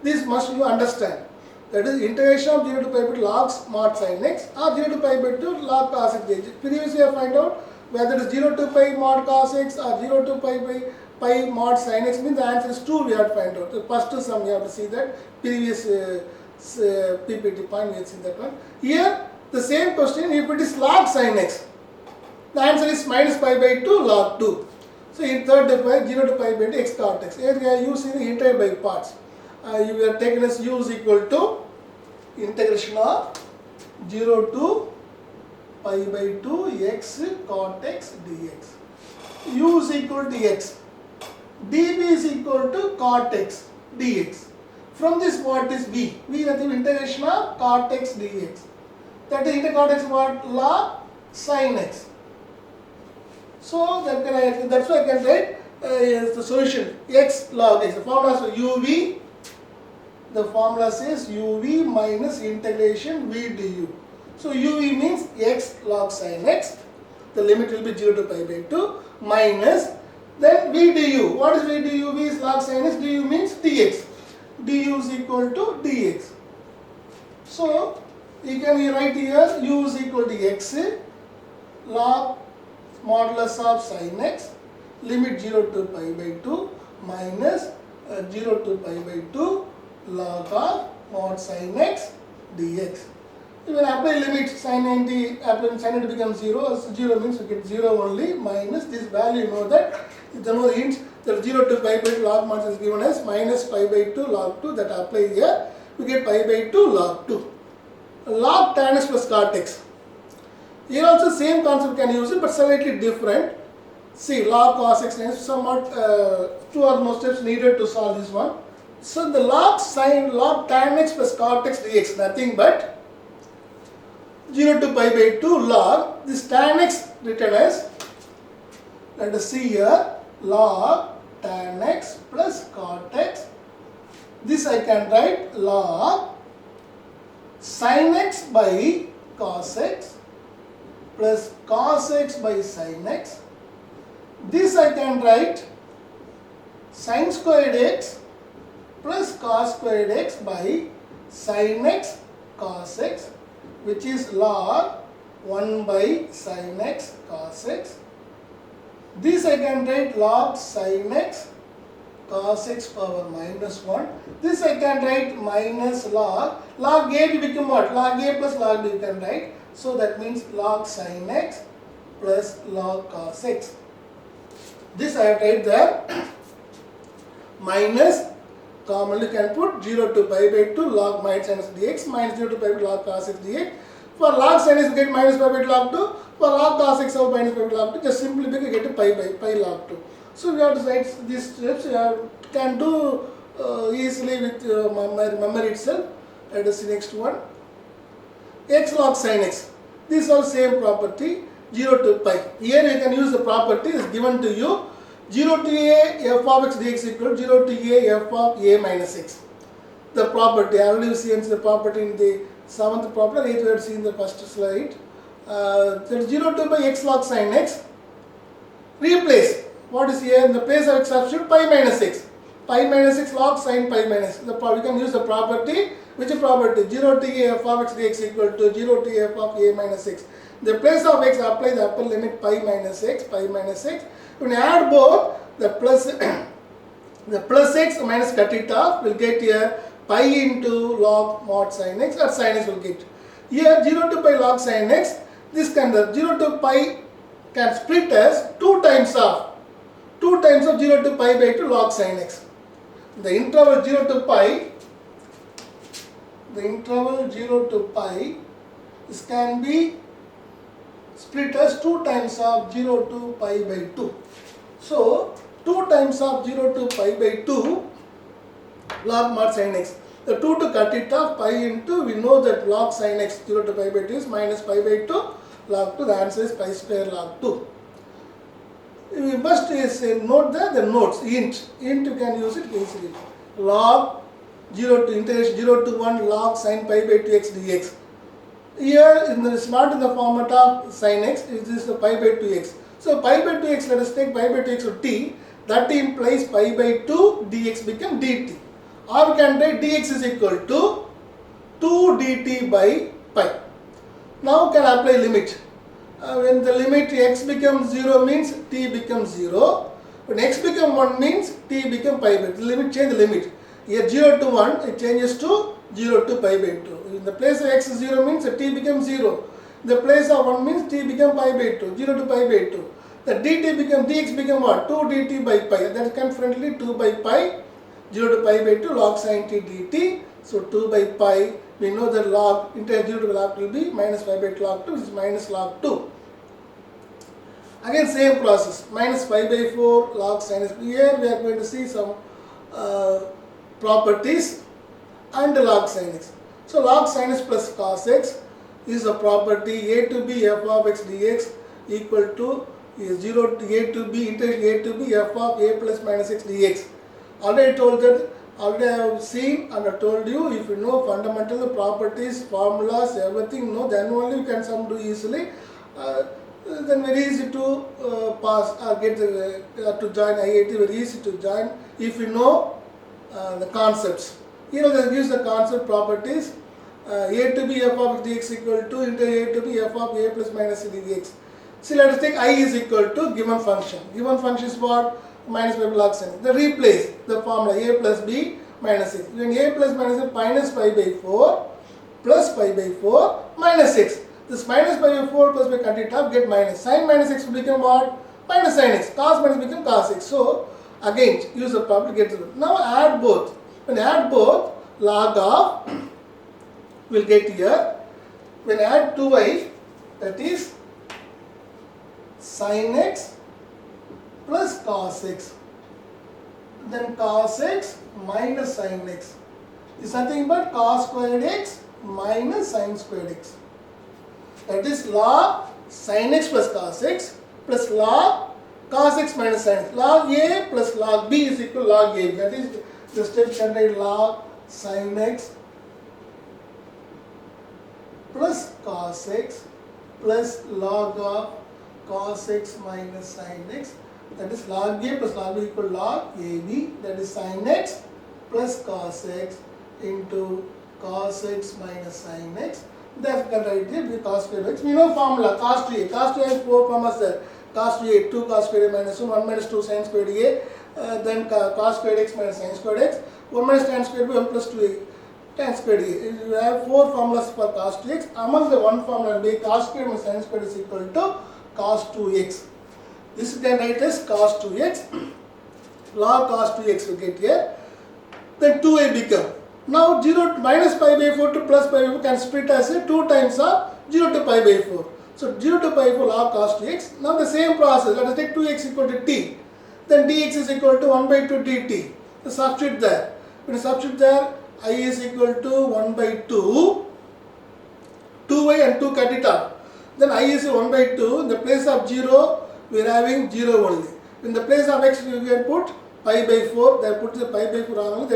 This must you understand. That is, integration of 0 to pi by 2 log mod sin x or 0 to pi by 2 log cos x. Previously I find out whether it is 0 to pi mod cos x or 0 to pi by pi mod sin x, means the answer is 2 we have to find out. The first sum we have to see that, previous PPT point we have seen that one. Here the same question, if it is log sin x, the answer is minus pi by 2 log 2. So in third device 0 to pi by 2 x cot x. Here we are using the integral by parts. You are taken as u is equal to integration of 0 to pi by 2 x cot x dx. U is equal to x. dv is equal to cot x dx. From this what is v? V is the integration of cot x dx. That is integral cot x what? Log sin x. So that's why I can write the solution x log x. The formula is uv. The formula says uv minus integration v du. So uv means x log sin x. The limit will be 0 to pi by 2 minus then v du. What is v du? V is log sin x. Du means dx. Du is equal to dx. So you can write here u is equal to x log modulus of sin x, limit 0 to pi by 2 minus 0 to pi by 2 log of mod sin x dx. You will apply limit sin 90, sin 90 becomes 0, 0 means we get 0 only, minus this value, you know that, the hint that 0 to pi by 2 log mod is given as minus pi by 2 log 2, that apply here, we get pi by 2 log 2. Log tan x plus cot x. Here also same concept can use it, but slightly different. See, log cos x is somewhat 2 or more steps needed to solve this one. So the log tan x plus cot x dx, nothing but 0 to pi by 2 log this tan x written as, let us see here, log tan x plus cot x. This I can write log sin x by cos x plus cos x by sin x. This I can write sin squared x plus cos squared x by sin x cos x, which is log 1 by sin x cos x. This I can write log sin x cos x power minus 1. This I can write minus log a will become what? Log a plus log b you can write. So that means log sin x plus log cos x. This I have write there minus, commonly can put 0 to pi by 2 log minus sin x dx minus 0 to pi by 2 log cos x dx. For log sin x get minus pi by 2 log 2. For log cos x over minus pi by 2 log 2, just simply get a pi by pi log 2. So we have to write these steps. You can do easily with memory itself. Let us see next one. X log sin x. These are same property, 0 to pi. Here you can use the property is given to you. 0 to a f of x dx equal to 0 to a f of a minus x. The property, I already seen the property in the 7th property, 8th we have seen in the first slide. That 0 to pi x log sin x. Replace. What is here in the place of x substitute pi minus x. Pi minus x log sin pi minus. We can use the property. Which property? 0 to a f of x dx equal to 0 to a f of a minus x. In the place of x, apply the upper limit pi minus x, pi minus x. When you add both, the plus x minus cut it off will get here pi into log mod sin x, or sin x will get. Here 0 to pi log sin x, this can, the 0 to pi can split as 2 times of 2 times of 0 to pi by 2 log sin x. The interval 0 to pi, this can be split as 2 times of 0 to pi by 2. So 2 times of 0 to pi by 2 log mod sin x. The 2 to cut it off, pi into, we know that log sin x 0 to pi by 2 is minus pi by 2 log 2. The answer is pi square log 2. We must note the notes. Int you can use it easily. Log 0 to integration 0 to 1 log sin pi by 2x dx. Here it's not in the format of sin x, it is the pi by 2x. So pi by 2x, let us take pi by 2x to t. That implies pi by 2 dx become dt. Or we can write dx is equal to 2 dt by pi. Now can apply limit. When the limit x becomes 0 means t becomes 0. When x becomes 1 means t becomes pi by 2. The limit, change the limit. Here 0 to 1, it changes to 0 to pi by 2. In the place of x 0 means t becomes 0. In the place of 1 means t becomes pi by 2. 0 to pi by 2. The dx become what? 2 dt by pi. That is confidently 2 by pi. 0 to pi by 2 log sin t dt. So 2 by pi, we know that log into 0 to log will be minus pi by 2 log 2, which is minus log 2. Again same process, minus pi by 4 log sin x. Here we are going to see some properties and log sin x. So log sin x plus cos x is a property a to b f of x dx equal to 0 to a to b integration a to b f of a plus minus x dx. Already told that, already I have seen and I told you, if you know fundamental properties, formulas, everything, know, then only you can sum do easily. Then very easy to pass or get to join IIT, very easy to join if you know the concepts. Here they use the concept properties. A to b f of dx equal to into a to b f of a plus minus c dx. See, let us take I is equal to given function. Given function is what? Minus pi by log sin. Then replace the formula a plus b minus x. When a plus minus x minus pi by 4 plus pi by 4 minus x. This minus pi by 4 plus pi cut it off, get minus. Sin minus x will become what? Minus sin x. Cos minus become cos x. So again use the property get it. Now add both. When add both, log of will get here. When add 2y, that is sin x plus cos x. Then cos x minus sin x is nothing but cos squared x minus sin squared x. That is log sin x plus cos x plus log cos x minus sin x. Log a plus log b is equal to log a. That is the step can write log sin x plus cos x plus log of cos x minus sin x. That is log a plus log b equal to log ab. That is sin x plus cos x into cos x minus sin x. That can write here with cos square x. We know formula cos 2a. Cos 2a has 4 formulas there. Cos 2a 2 cos square a minus 1, 1 minus 2 sin squared a. Then cos squared x minus sin squared x. 1 minus tan squared b 1 plus 2a tan squared a. You have 4 formulas for cos 2x. Among the one formula will be cos squared minus sin squared is equal to cos 2x. This is then write as cos 2x. Log cos 2x will get here. Then 2a become. Now 0 minus pi by 4 to plus pi by 4 can split as a 2 times of 0 to pi by 4. So 0 to pi by 4 log cos 2x. Now the same process. Let us take 2x equal to t. Then dx is equal to 1 by 2 dt. So substitute there. When you substitute there, I is equal to 1 by 2. 2y and 2 cut it off. Then I is 1 by 2. In the place of 0, we are having 0 only. In the place of x, we can put pi by 4. They put the pi by 4 only.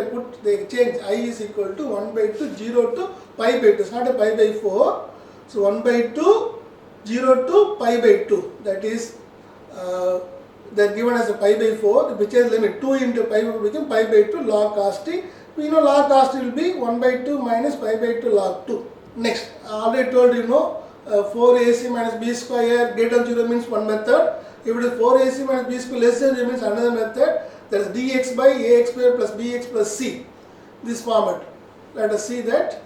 They change I is equal to 1 by 2, 0 to pi by 2. It's not a pi by 4. So 1 by 2, 0 to pi by 2. That is, they are given as a pi by 4, which is limit 2 into pi by 4 become pi by 2 log cos t. We know log cos t will be 1 by 2 minus pi by 2 log 2. Next, I already told you know 4ac minus b square greater than 0 means one method. If it is 4ac minus b square less than 0 means another method. That is dx by ax square plus bx plus c. This format. Let us see that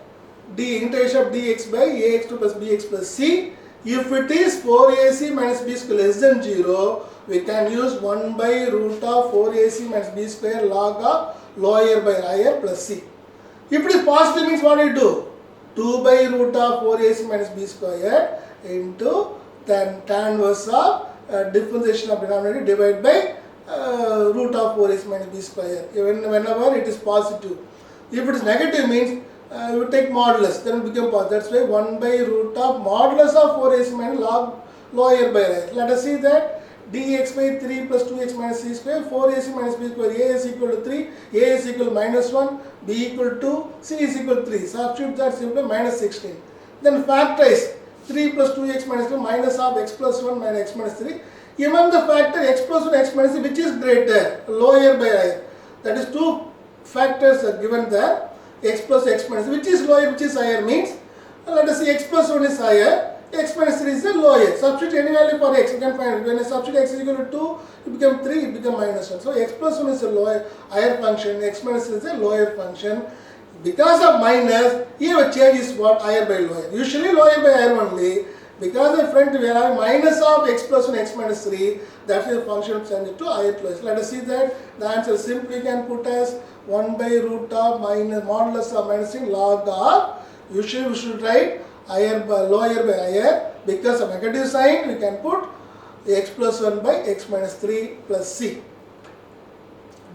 d integration of dx by ax2 plus bx plus c. If it is 4ac minus b square less than 0, we can use 1 by root of 4ac minus b square log of lower by higher plus c. If it is positive means what do you do? 2 by root of 4ac minus b square into then tan inverse of differentiation of denominator divided by root of 4ac minus b square whenever it is positive. If it is negative means you take modulus, then it become positive. That's why 1 by root of modulus of 4ac minus log lower by higher. Let us see that dx by 3 plus 2x minus c square, 4ac minus b square, a is equal to 3, a is equal to minus 1, b equal to 2, c is equal to 3. Substitute that simply minus 16. Then factorize 3 plus 2x minus 2 minus of x plus 1 minus x minus 3. Among the factor x plus 1 x minus 3, which is greater, lower by higher. That is two factors are given there, x plus x minus 3. Which is lower, which is higher means, let us see x plus 1 is higher, x minus 3 is the lower. Substitute any value for x, you can find it. When you substitute x is equal to 2, it becomes 3, it becomes minus 1. So x plus 1 is a lower, higher function, x minus 3 is a lower function. Because of minus, here a change is what? Higher by lower. Usually lower by higher only. Because of front we have minus of x plus 1 x minus 3, that is the function of change to higher to lower. Let us see that the answer simply can put as 1 by root of minus modulus of minusing log of, usually we should write higher by lower by higher. Because of negative sign we can put x plus 1 by x minus 3 plus c.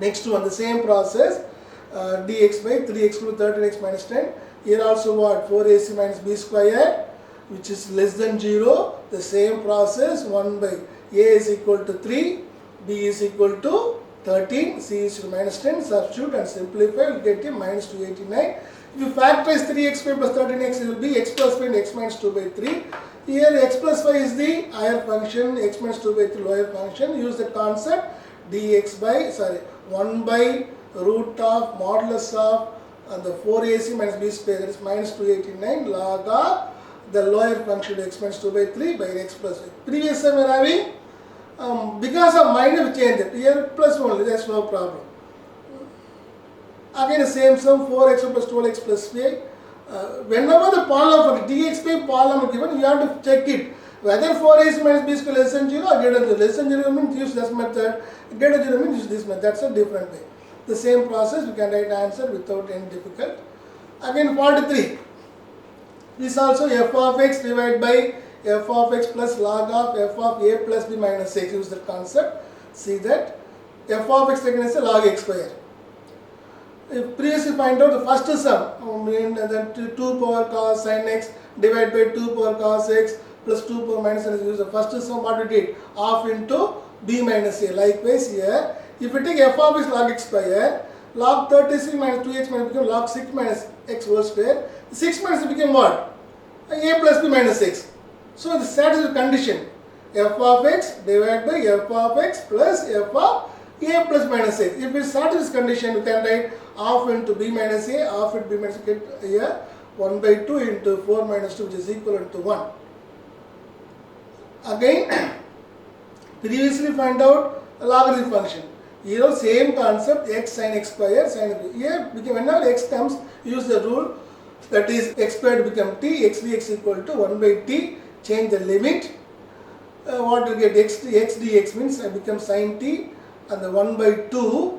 Next one, the same process, dx by 3x plus 13x minus 10. Here also what? 4ac minus b square, which is less than 0. The same process, 1 by a is equal to 3, b is equal to 13, c is equal to minus 10. Substitute and simplify, we will get a minus 289. If you factorize 3x square plus 13x, it will be x plus 5 and x minus 2 by 3. Here x plus 5 is the higher function, x minus 2 by 3 lower function. Use the concept dx by, 1 by root of modulus of the 4ac minus b square, that is minus 289 log of the lower function x minus 2 by 3 by x plus 5. Previous time we are having, because of minus we change it, here plus only, that's no problem. Again the same sum, 4x plus 12x plus 5. Whenever the polynomial dx by polynomial given, you have to check it whether 4ac minus b square less than 0 or greater than 0. Less than 0 means use this method, greater than 0 means use this method. That's a different way. The same process, we can write answer without any difficult. Again 43. This also f of x divided by f of x plus log of f of a plus b minus x. Use that concept. See that f of x taken as a log x square. If previously find out the first sum, that 2 power cos sin x divided by 2 power cos x plus 2 power minus n is use the first sum. What we did? Half into b minus a. Likewise here, if we take f of x log x square, log 36 minus 2x minus become log 6 minus x whole square. 6 minus became what? A plus b minus x. So the satisfies condition. F of x divided by f of x plus f of a plus minus x. If we satisfy this condition, we can write half into b minus a, half into b minus a, get here 1 by 2 into 4 minus 2, which is equivalent to 1. Again, previously find out a logarithm function. Here same concept, x sin x square sin x. Here whenever x comes, use the rule, that is x squared become t, x dx equal to 1 by t. Change the limit. What will get x dx means become sin t, and the 1 by 2.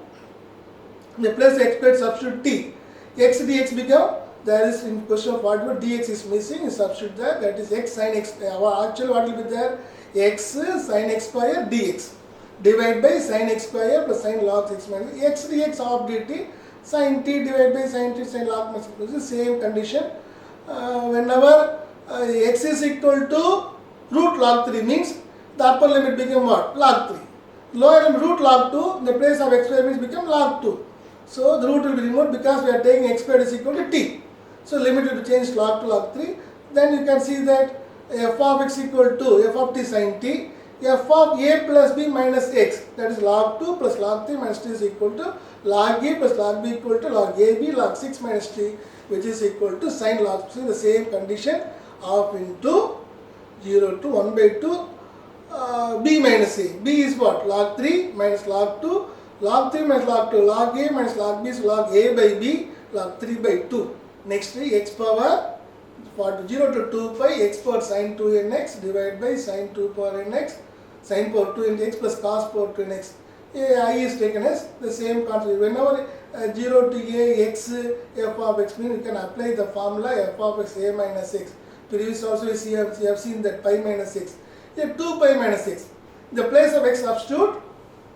The plus x squared substitute t. X dx become, there is in question of whatever dx is missing, substitute that is x sin x. Actually what will be there? X sin x square dx divided by sin x square plus sin log x minus x dx of dt, sin t divided by sin t sin log minus x. The same condition. Whenever x is equal to root log 3 means the upper limit become what? Log 3. Lower limit root log 2, in the place of x square means become log 2. So the root will be removed because we are taking x squared is equal to t. So limit will be changed log to log 3. Then you can see that f of x equal to f of t sin t, f of a plus b minus x, that is log 2 plus log 3 minus t is equal to log a plus log b equal to log ab log 6 minus t, which is equal to sin log 3. The same condition, half into 0 to 1 by 2 b minus a. B is what? Log 3 minus log 2. Log 3 minus log 2. Log a minus log b is log a by b, log 3 by 2. Next x power, for 0 to 2 pi, x power sin 2 nx divided by sin 2 power nx. sin power 2 into x plus cos power 2 in x. I is taken as the same concept. Whenever 0 to a x f of x means you can apply the formula f of x a minus x. Previous also you have seen that pi minus x. Here 2 pi minus x. In the place of x substitute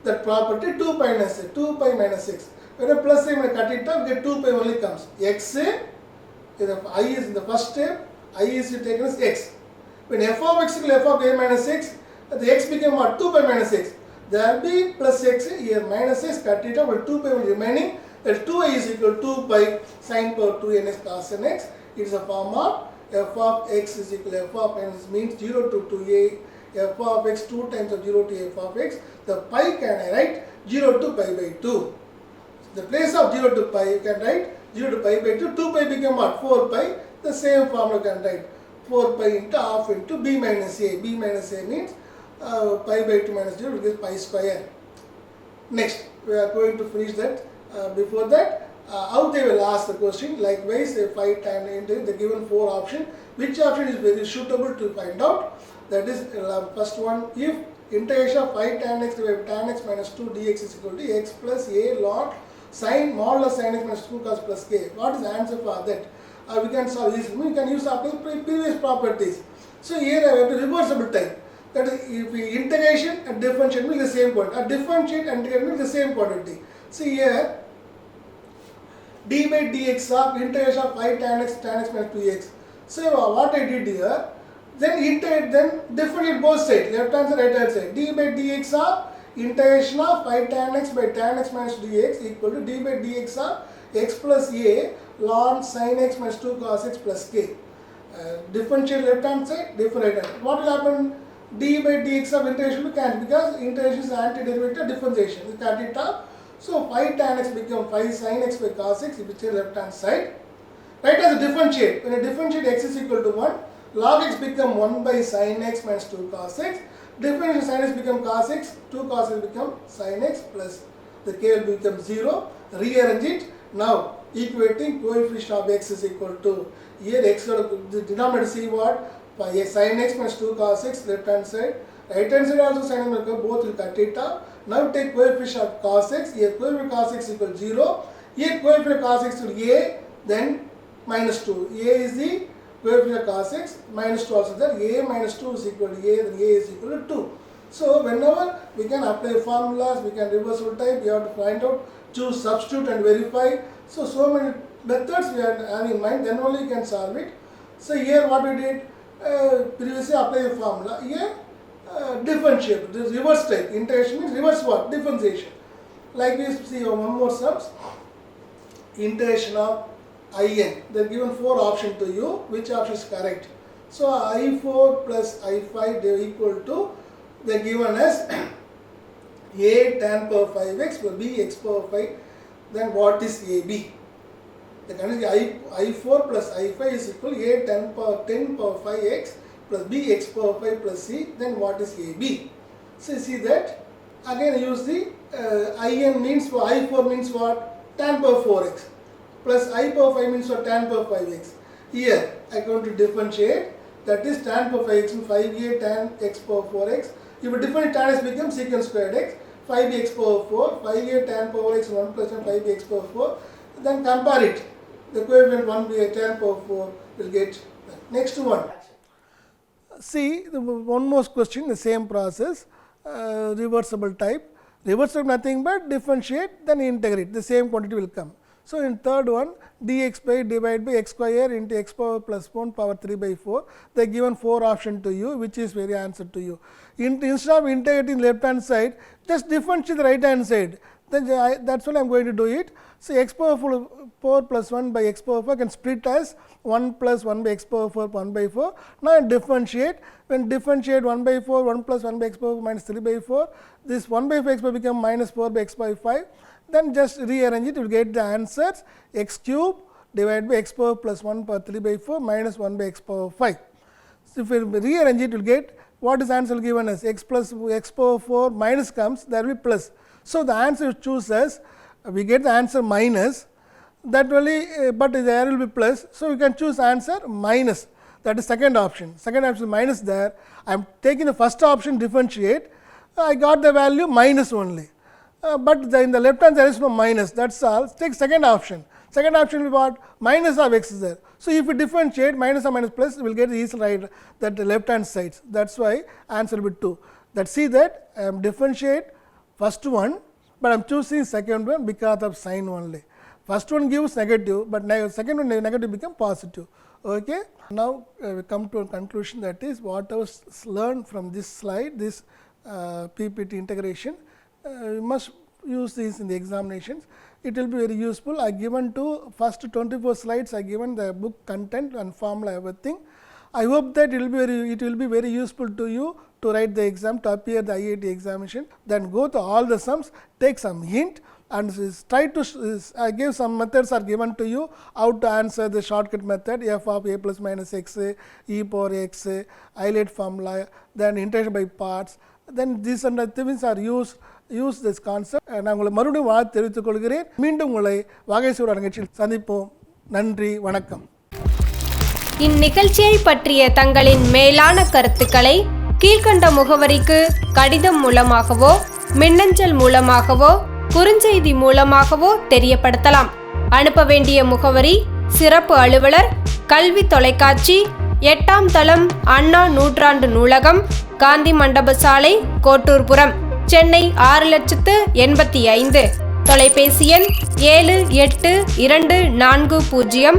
that property 2 pi minus x. 2 pi minus x. When a plus sign cut it off, get 2 pi only comes. X I is in the first step, I is taken as x. When f of x equal f of a minus x, the x became what? 2 pi minus x. There will be plus x here minus x, cut it off, but 2 pi will remaining. That 2i is equal to 2 pi sin power 2 n x cos n x. It is a form of f of x is equal to f of n, means 0 to 2a f of x 2 times of 0 to f of x. The pi can I write 0 to pi by 2. The place of 0 to pi you can write 0 to pi by 2. 2 pi become what? 4 pi. The same formula can write 4 pi into half into b minus a. B minus a means pi by 2 minus 0 will give pi square. Next, we are going to finish that. Before that, how they will ask the question. Likewise, if I time into the given 4 option, which option is very suitable to find out? That is first one, if integration of 5 tan x divided by tan x minus 2 dx is equal to x plus a log sin modulus sin x minus 2 cos plus k. What is the answer for that? We can solve this. We can use our previous properties. So here I have to reversible type. That is, if we integration and differentiate means the same quantity. A differentiate and integrate means the same quantity. See here, d by dx of integration of 5 tan x minus 2x. So what I did here, then integrate, then differentiate both sides, left hand side, right hand side. D by dx of integration of 5 tan x by tan x minus dx equal to d by dx of x plus a ln sin x minus 2 cos x plus k. Differentiate left hand side, different right hand side. What will happen? D by dx of integration will cancel because integration is antiderivative of differentiation. We cut it off. So 5 tan x become 5 sin x by cos x, which is left hand side. Right as a differentiate. When I differentiate x is equal to 1, log x become 1 by sin x minus 2 cos x. Differentiate sin x become cos x, 2 cos x become sin x plus the k will become 0. Rearrange it. Now equating coefficient of x is equal to, here x, the denominator see what? By sin x minus 2 cos x left hand side. Right hand side also sin x, both will cut it off. Now take coefficient of cos x. Here coefficient of cos x equal 0. Here coefficient of cos x will a, then minus 2. A is the coefficient of cos x, minus 2 also there. A minus 2 is equal to a, then a is equal to 2. So whenever we can apply formulas, we can reversible type, we have to find out, choose, substitute and verify. So many methods we are having in mind, then only you can solve it. So here what we did, previously apply the formula. Here differentiate, this reverse type. Integration means reverse what? Differentiation. Like we see one more sums. Integration of in. They are given 4 options to you. Which option is correct? So I4 plus I5 they are equal to, they are given as a tan power 5x plus b x power 5. Then what is AB? The condition I4 plus I5 is equal to a 10 power 5x plus b x power 5 plus c. Then what is AB? So you see that again use the in means for I4 means what? Tan power 4x plus I power 5 means for tan power 5x. Here I am going to differentiate, that is tan power 5x means 5a tan x power 4x. If you differentiate, tan x becomes secant squared x, 5x power 4, 5a tan power x 1 plus 1 5x power 4. Then compare it. The coefficient 1 by tan power 4 will get. Next one. See one more question, the same process, reversible type. Reversible nothing but differentiate, then integrate, the same quantity will come. So in third one, dx by divided by x square into x power plus 1 power 3 by 4. They are given 4 options to you, which is very answer to you. Instead of integrating left hand side, just differentiate the right hand side. Then that's what I am going to do it. So x power 4 plus 1 by x power 4 can split as 1 plus 1 by x power 4 1 by 4. Now differentiate. When differentiate 1 by 4, 1 plus 1 by x power 4 minus 3 by 4, this 1 by 4 x power become minus 4 by x by 5. Then just rearrange it, you will get the answers x cube divided by x power plus 1 power 3 by 4 minus 1 by x power 5. So if you rearrange it, you will get what is answer given as x plus x power 4 minus comes, there will be plus. So the answer you choose as, we get the answer minus, that only, but the error will be plus. So you can choose answer minus, that is second option. Second option is minus there. I am taking the first option differentiate. I got the value minus only. But in the left hand there is no minus, that is all. Take second option. Second option will be what? Minus of x is there. So, if we differentiate minus or minus plus, we will get easily right that the left hand sides. That is why answer will be 2. That see that I am differentiate first one, but I am choosing second one because of sign only. First one gives negative, but second one negative become positive. Okay. Now, we come to a conclusion, that is whatever learned from this slide, this PPT integration, you must use these in the examinations. It will be very useful. I given to first 24 slides, I given the book content and formula, everything. I hope that it will be very useful to you to write the exam, to appear the IIT examination. Then go to all the sums, take some hint, and try to I give some methods are given to you how to answer the shortcut method, f of a plus minus x, e power x, Eilert formula, then integration by parts. Then these and the things are use this concept. நான் உங்களை மறுபடியும் வாழ்த்து தெரிவித்துக் கொள்கிறேன். மீண்டும் உங்களை வாகைசூடான் நிகழ்ச்சியில் சந்திப்போம். நன்றி, வணக்கம்.
இந்நிகழ்ச்சியை பற்றிய தங்களின் மேலான கருத்துக்களை கீழ்கண்ட முகவரிக்கு கடிதம் மூலமாகவோ, மின்னஞ்சல் மூலமாகவோ, குறுஞ்செய்தி மூலமாகவோ தெரியப்படுத்தலாம். அனுப்ப வேண்டிய முகவரி: சிறப்பு அலுவலர், கல்வி தொலைக்காட்சி, 8ஆம் தளம், அண்ணா நூற்றாண்டு நூலகம், காந்தி மண்டப சாலை, கோட்டூர்புரம், சென்னை 6,85,000. தொலைபேசி எண் 7824015000.